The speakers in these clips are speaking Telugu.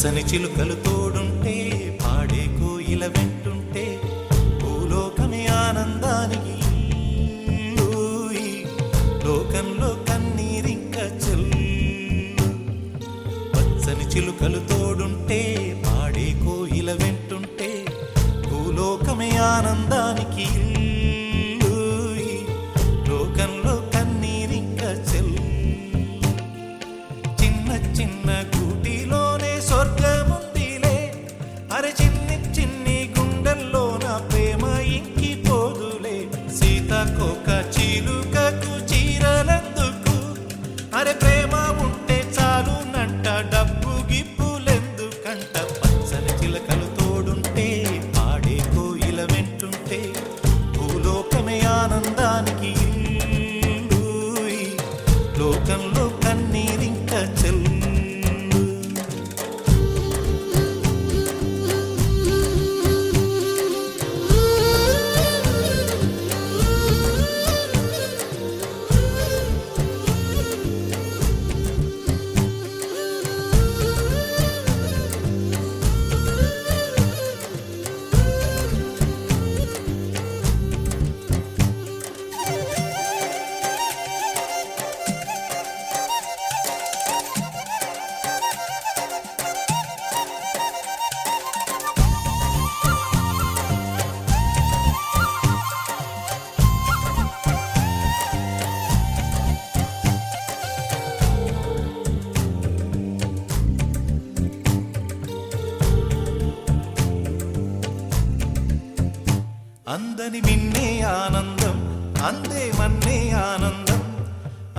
పచ్చని చిలుకలు తోడుంటే పాడే కోయిల వెంటుంటే భూలోకమే ఆనందానికి లోకంలో కన్నీరింక చెల్లు. పచ్చని చిలుకలు తోడుంటే పాడే కోయిల వెంటుంటే భూలోకమే ఆనందానికి లోకంలో కన్నీరింక చెల్లు. చిన్న చిన్న గూటిలోనే స్వర్గముందిలే, అరే చిన్ని చిన్ని గుండెల్లో నా ప్రేమ ఇంకిపోదులే. సీతాకోక చిలుకకు చీరలెందుకు, అరే ప్రేమ ఉంటే చాలునంట, డబ్బు గిప్పులెందుకంట. పచ్చని చిలకలు తోడుంటే పాడే కోయిల వెంటుంటే భూలోకమే ఆనందానికి లోకంలో కన్నీరింక చెల్లు. అందని మిన్నే ఆనందం, అందే మన్నే ఆనందం,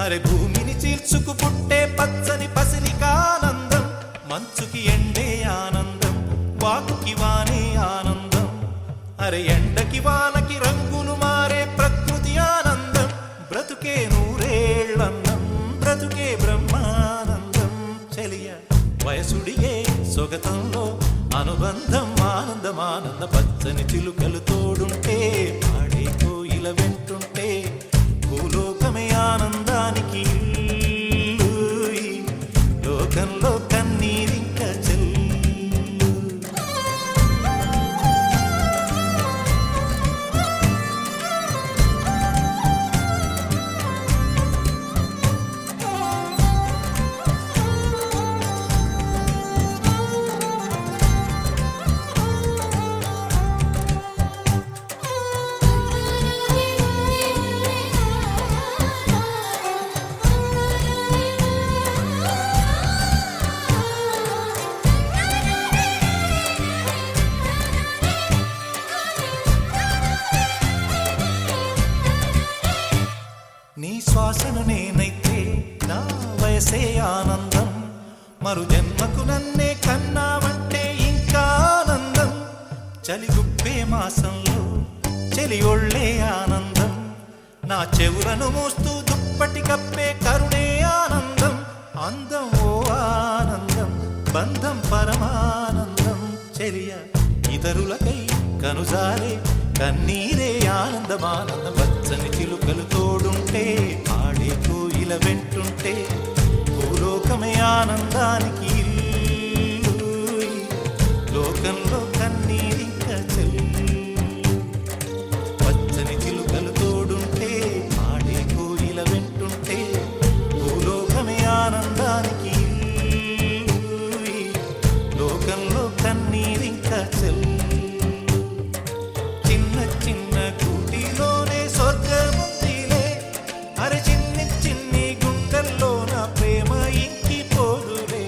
అరే భూమిని చీల్చుకు పుట్టే పచ్చని పసిరికానందం. మంచుకి ఎండే ఆనందం, వాకుకి వానే ఆనందం, అరే ఎండకి వానకి రంగులు మారే ప్రకృతి ఆనందం. బ్రతుకే నూరేళ్ళన్నం, బ్రతుకే బ్రహ్మానందం. చెలియ వయసుడిగే సొగతంలో అనుబంధం ఆనందమానంద. పచ్చని చిలుకలు తోడుంటే పాడే కోయిల వెంటుంటే భూలోకమే ఆనందానికి లోకంలో కన్నీరింక చెల్లు. నీ శ్వాసను నేనైతే నా వయసే ఆనందం, మరు జన్మకు నన్నే కన్నావంటే ఇంకా ఆనందం. చలిగుప్పే మాసంలో చెలి ఒళ్ళే ఆనందం, నా చెవులను మోస్తూ దుప్పటి కప్పే కరుణే ఆనందం. అందం ఓ ఆనందం, బంధం పరమానందం. చెలియ ఇతరులకై కనుజారే కన్నీరే ఆనందమానందం. పచ్చని చిలుకలు తోడుంటే పాడే కోయిల వెంటుంటే భూలోకమే ఆనందానికి లోకంలో కన్నీరింక చెల్లు. పచ్చని చిలుకలు తోడుంటే పాడే కోయిల వెంటుంటే భూలోకమే ఆనందానికి లోకంలో కన్నీరింక చెల్లు. చిన్న చిన్న గూటిలోనే స్వర్గముందిలే, అరే చిన్ని చిన్ని గుండెల్లో నా ప్రేమ ఇంకిపోదులే.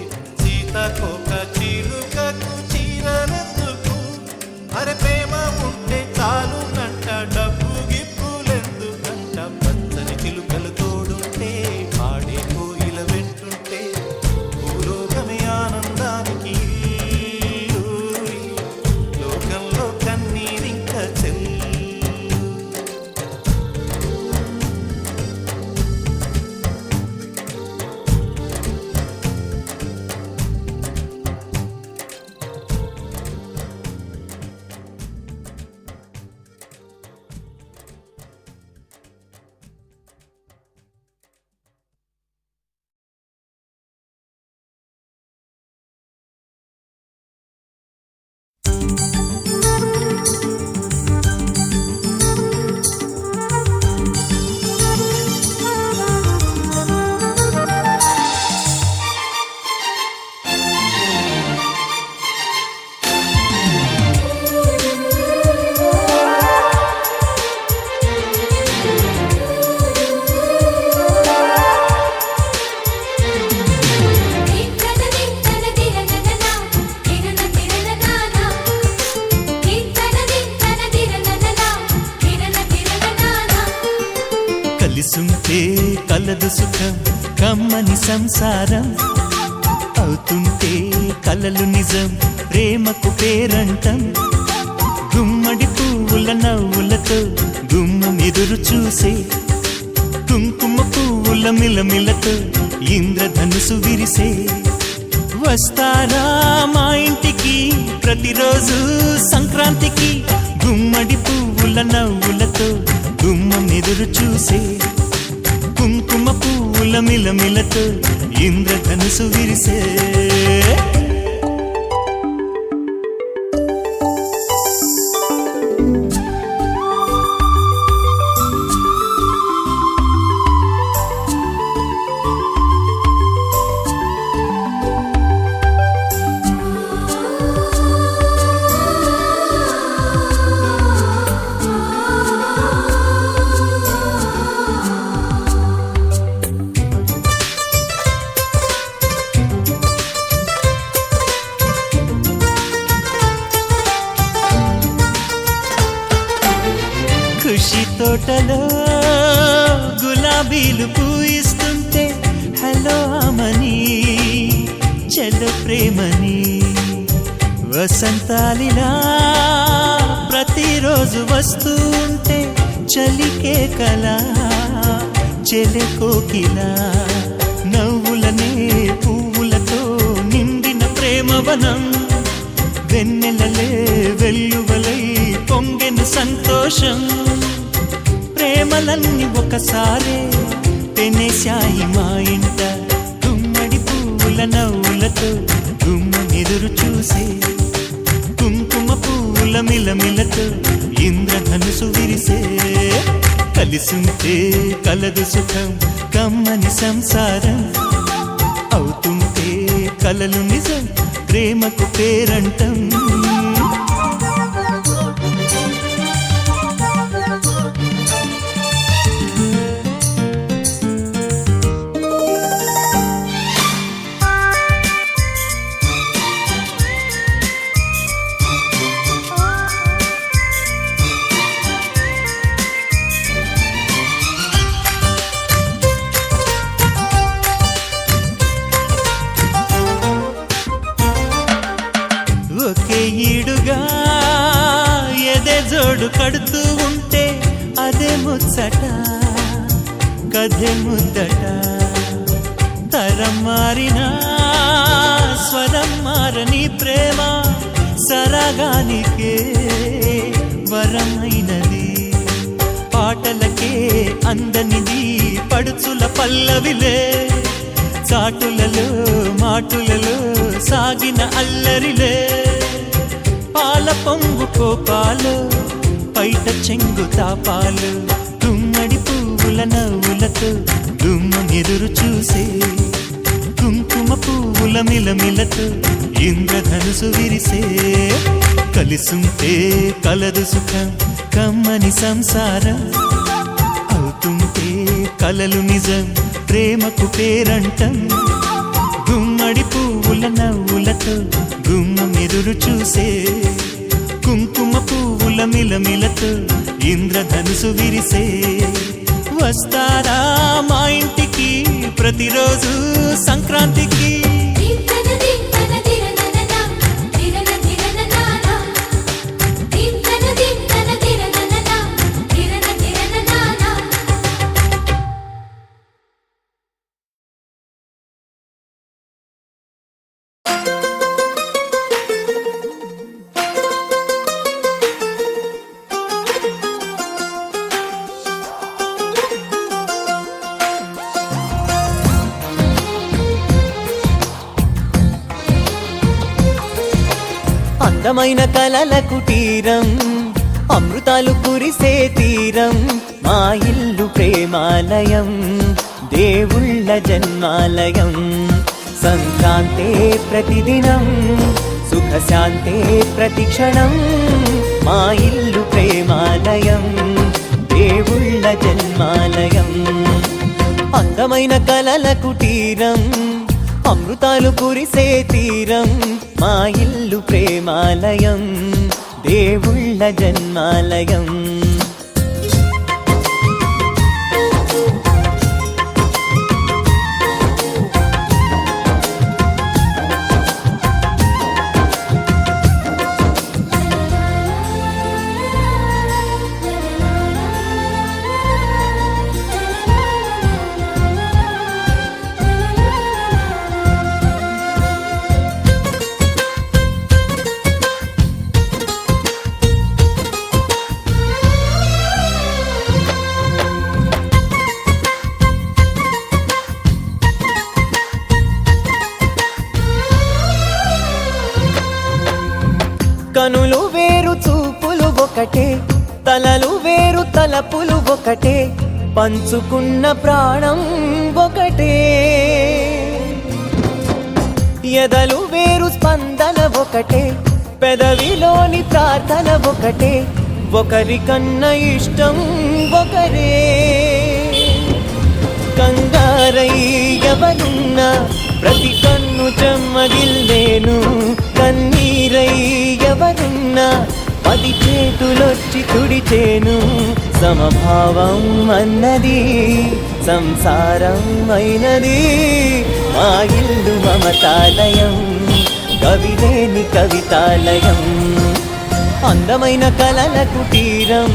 కలదు సుఖం కమ్మని సంసారం అవుతుంటే కలలు నిజం ప్రేమకు పేరంటం గుమ్మడి పువ్వుల నవ్వులతో గుమ్మం ఎదురు చూసే కుంకుమ పువ్వుల మిలమిలతో ఇంద్రధనుసు విరిసే వస్తారా మా ఇంటికి ప్రతిరోజు సంక్రాంతికి గుమ్మడి పువ్వుల నవ్వులతో గుమ్మం ఎదురు చూసే కుంకుమ పువ్వుల మిలమిలతో ఇంద్రధనుసు విరిసే ఖుషి తోటలో గులాబీలు పూయిస్తుంటే హలో అమని చెల్లో ప్రేమని వసంతాలిలా ప్రతిరోజు వస్తూ ఉంటే చలికే కలా చెలె కోకిలా నవ్వులనే పువ్వులతో నిండిన ప్రేమవనం వెన్నెలలే వెల్లువలై పొంగెను సంతోషం ప్రేమలన్నీ ఒకసారే పెనేశాయి మా ఇంట గుమ్మడి పువ్వుల నవ్వులతో గుమ్మం ఎదురు చూసే కుంకుమ పువ్వుల మిలమిలతో ఇంద్రధనుసు విరిసే కలిసుంటే కలదు సుఖం కమ్మని సంసారం అవుతుంటే కలలు నిజం ప్రేమకు పేరంటం ఒకే ఈడుగా ఎదే జోడు కడుతూ ఉంటే అదే ముచ్చట కథే ముద్దట తరం మారినా స్వరం మారని ప్రేమ సరగానికే వరమైనది పాటలకే అందనిది పడుచుల పల్లవిలే చాటులలో మాటులలో సాగిన అల్లరిలే పాల పొంగు కోపాలు పైట చెంగు తాపాలు గుమ్మడి పువ్వుల నవ్వులతో గుమ్మం ఎదురు చూసే కుంకుమ పువ్వుల మిలమిలతో ఇంద్రధనుసు విరిసే కలిసుంటే కలదు సుఖం కమ్మని సంసారం అవుతుంటే కలలు నిజం ప్రేమకు పేరంటం గుమ్మడి పువ్వుల నవ్వులతో గుమ్మం ఎదురు చూసే కుంకుమ పువ్వుల మిలమిలతో ఇంద్రధనుసు విరిసే వస్తారా మా ఇంటికి ప్రతిరోజు సంక్రాంతికి అందమైన కలల కుటీరం అమృతాలు కురిసే తీరం మా ఇల్లు ప్రేమాలయం దేవుళ్ళ జన్మాలయం సంక్రాంతే ప్రతిదినం సుఖశాంతే ప్రతిక్షణం మా ఇల్లు ప్రేమాలయం దేవుళ్ళ జన్మాలయం అందమైన కలల కుటీరం అమృతాలు కురిసే తీరం మా ఇల్లు ప్రేమాలయం దేవుళ్ళ జన్మాలయం కనులు వేరు చూపులు ఒకటే, తలలు వేరు తలపులు ఒకటే, పంచుకున్న ప్రాణం ఒకటే. ఎదలు వేరు స్పందన ఒకటే, పెదవిలోని ప్రార్థన ఒకటే, ఒకరికన్నా ఇష్టం ఒకరే. కంగారై ఎవరున్నా ప్రతి కన్ను చెమ్మగిల్లేను, కన్నీరై ఎవరున్నా 10 చేతులొచ్చి తుడిచేను. సమభావం అన్నది సంసారం అయినది, మా ఇల్లు మమతాలయం, కవిలేని కవితాలయం. అందమైన కలల కుటీరం,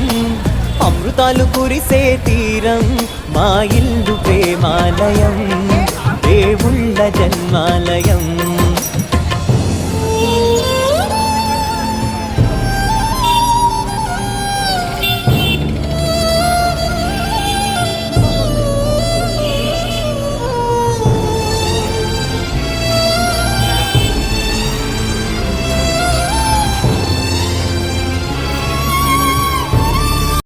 అమృతాలు కురిసే తీరం, మా ఇల్లు ప్రేమాలయం, దేవుళ్ళ జన్మాలయం.